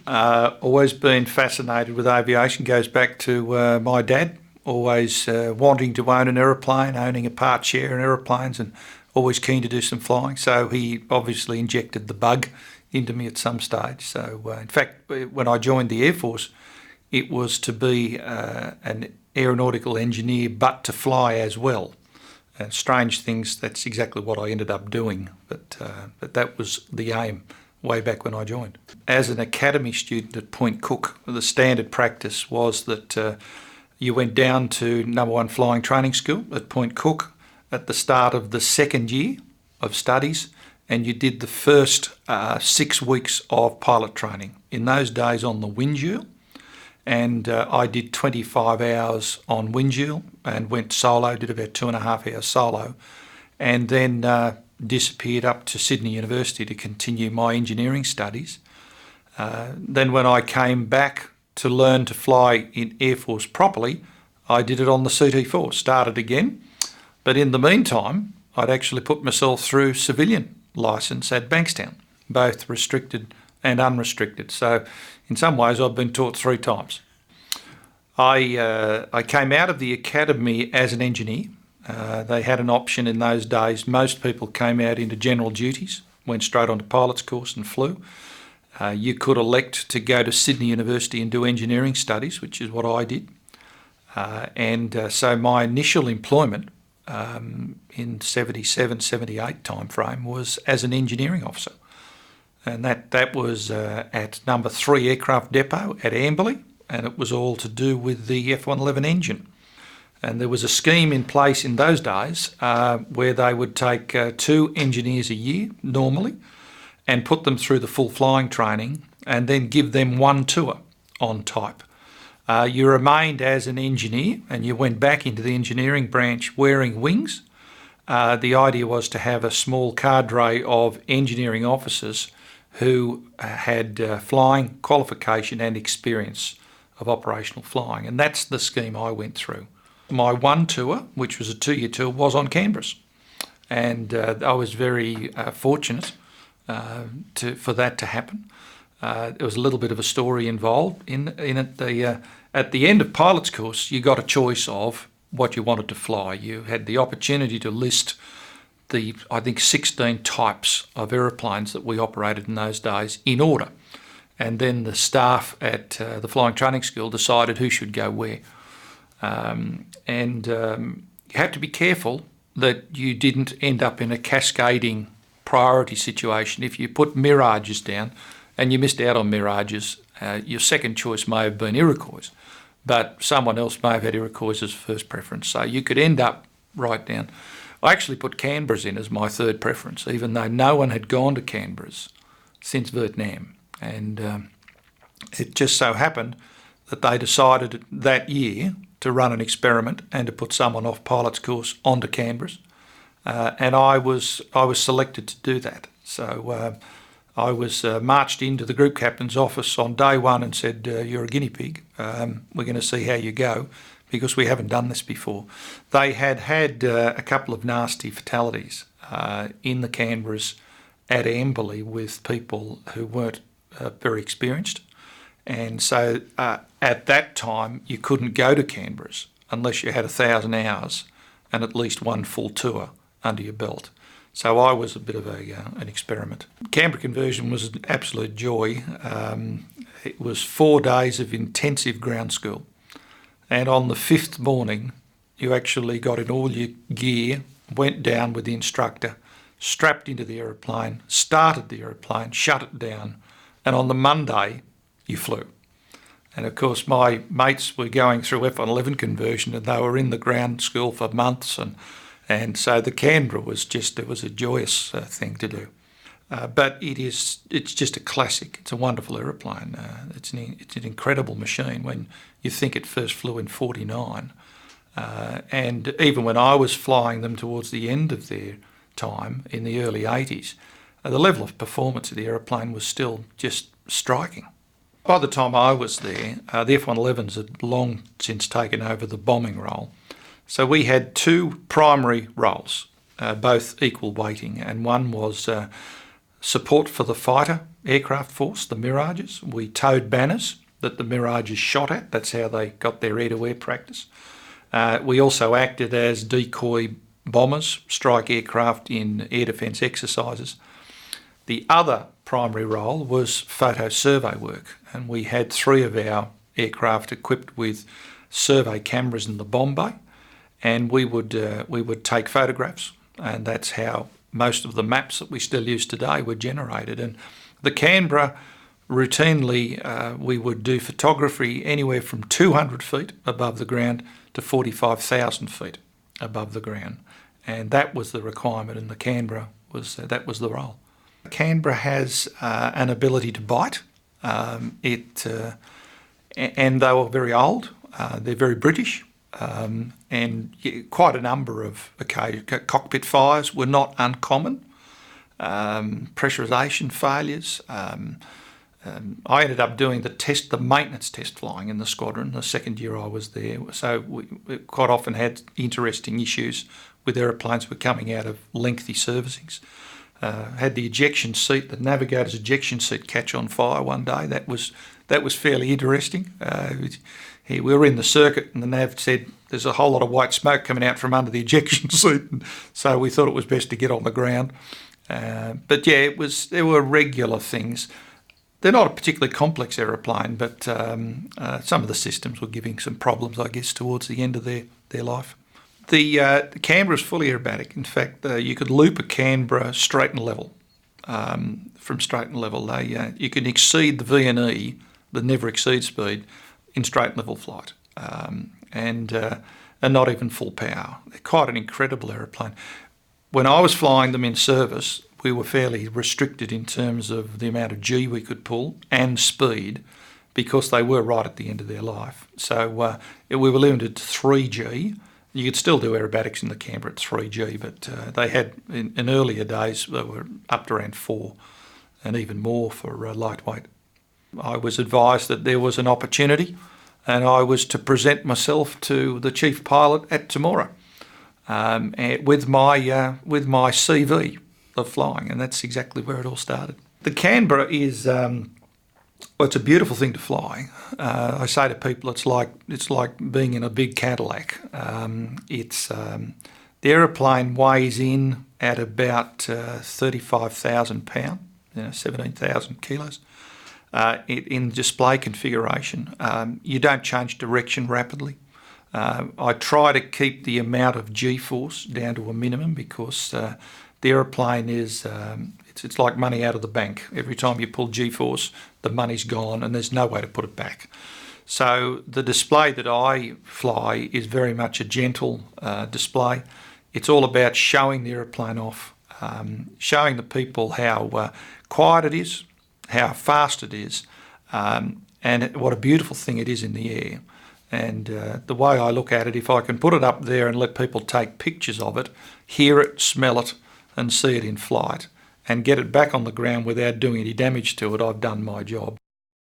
Always been fascinated with aviation. Goes back to my dad, always wanting to own an aeroplane, owning a part share in aeroplanes, and always keen to do some flying. So he obviously injected the bug into me at some stage. So in fact, when I joined the Air Force, it was to be an aeronautical engineer, but to fly as well. And strange things, that's exactly what I ended up doing. But that was the aim way back when I joined. As an academy student at Point Cook, the standard practice was that you went down to No. 1 Flying Training School at Point Cook at the start of the second year of studies, and you did the first 6 weeks of pilot training. In those days on the Winjeel, and I did 25 hours on Winjeel and went solo, did about 2.5 hours solo, and then disappeared up to Sydney University to continue my engineering studies. Then when I came back to learn to fly in Air Force properly, I did it on the CT4, started again. But in the meantime, I'd actually put myself through civilian licence at Bankstown, both restricted and unrestricted. So in some ways I've been taught 3 times. I came out of the academy as an engineer. They had an option in those days. Most people came out into general duties, went straight on to pilot's course and flew. You could elect to go to Sydney University and do engineering studies, which is what I did. So my initial employment in 77, 78 timeframe was as an engineering officer. And that was at No. 3 Aircraft Depot at Amberley, and it was all to do with the F-111 engine. And there was a scheme in place in those days where they would take 2 engineers a year, normally, and put them through the full flying training and then give them 1 tour on type. You remained as an engineer and you went back into the engineering branch wearing wings. The idea was to have a small cadre of engineering officers who had flying qualification and experience of operational flying, and that's the scheme I went through. My 1 tour, which was a 2-year tour, was on Canberras, and I was very fortunate for that to happen. There was a little bit of a story involved in it. At the end of pilot's course, you got a choice of what you wanted to fly. You had the opportunity to list the, I think, 16 types of aeroplanes that we operated in those days in order. And then the staff at the flying training school decided who should go where. You had to be careful that you didn't end up in a cascading priority situation. If you put Mirages down and you missed out on Mirages, your second choice may have been Iroquois, but someone else may have had Iroquois as first preference. So you could end up right down. I actually put Canberras in as my third preference, even though no one had gone to Canberras since Vietnam. And it just so happened that they decided that year to run an experiment and to put someone off pilot's course onto Canberras. And I was selected to do that. So I was marched into the group captain's office on day 1 and said, "You're a guinea pig. We're going to see how you go, because we haven't done this before." They had a couple of nasty fatalities in the Canberras at Amberley with people who weren't very experienced. And so at that time, you couldn't go to Canberras unless you had 1,000 hours and at least 1 full tour under your belt. So I was a bit of an experiment. Canberra conversion was an absolute joy. It was 4 days of intensive ground school. And on the 5th morning, you actually got in all your gear, went down with the instructor, strapped into the aeroplane, started the aeroplane, shut it down, and on the Monday, you flew. And of course, my mates were going through F-111 conversion, and they were in the ground school for months, and so the Canberra was it was a joyous thing to do. But it's just a classic. It's a wonderful aeroplane. It's an incredible machine when you think it first flew in 49. And even when I was flying them towards the end of their time in the early 80s, the level of performance of the aeroplane was still just striking. By the time I was there, the F-111s had long since taken over the bombing role. So we had 2 primary roles, both equal weighting, and one was support for the fighter aircraft force, the Mirages. We towed banners that the Mirages shot at. That's how they got their air-to-air practice. We also acted as decoy bombers, strike aircraft in air defence exercises. The other primary role was photo survey work, and we had 3 of our aircraft equipped with survey cameras in the bomb bay, and we would take photographs, and that's how most of the maps that we still use today were generated. And the Canberra, routinely we would do photography anywhere from 200 feet above the ground to 45,000 feet above the ground, and that was the requirement, and the Canberra that was the role. Canberra has an ability to bite. And they were very old. They're very British, and quite a number of cockpit fires were not uncommon. Pressurisation failures. I ended up doing the maintenance test flying in the squadron the second year I was there. So we quite often had interesting issues with aeroplanes that were coming out of lengthy servicings. Had the navigator's ejection seat catch on fire one day. That was fairly interesting. We were in the circuit and the nav said there's a whole lot of white smoke coming out from under the ejection seat, and so we thought it was best to get on the ground. But yeah, there were regular things. They're not a particularly complex aeroplane, but some of the systems were giving some problems, I guess, towards the end of their life. The Canberra is fully aerobatic. In fact, you could loop a Canberra straight and level. From straight and level, you can exceed the V&E, the never exceed speed, in straight and level flight, and not even full power. They're quite an incredible aeroplane. When I was flying them in service, we were fairly restricted in terms of the amount of G we could pull and speed, because they were right at the end of their life. So we were limited to 3G. You could still do aerobatics in the Canberra at 3G, but they had, in earlier days, they were up to around 4 and even more for lightweight. I was advised that there was an opportunity and I was to present myself to the chief pilot at Temora with my CV of flying, and that's exactly where it all started. The Canberra is it's a beautiful thing to fly. I say to people, it's like being in a big Cadillac. The aeroplane weighs in at about 35,000 pounds, 17,000 kilos. In display configuration, you don't change direction rapidly. I try to keep the amount of G-force down to a minimum, because the aeroplane is it's like money out of the bank. Every time you pull G-force, the money's gone and there's no way to put it back. So the display that I fly is very much a gentle display. It's all about showing the aeroplane off, showing the people how quiet it is, how fast it is, and what a beautiful thing it is in the air. And the way I look at it, if I can put it up there and let people take pictures of it, hear it, smell it, and see it in flight, and get it back on the ground without doing any damage to it, I've done my job.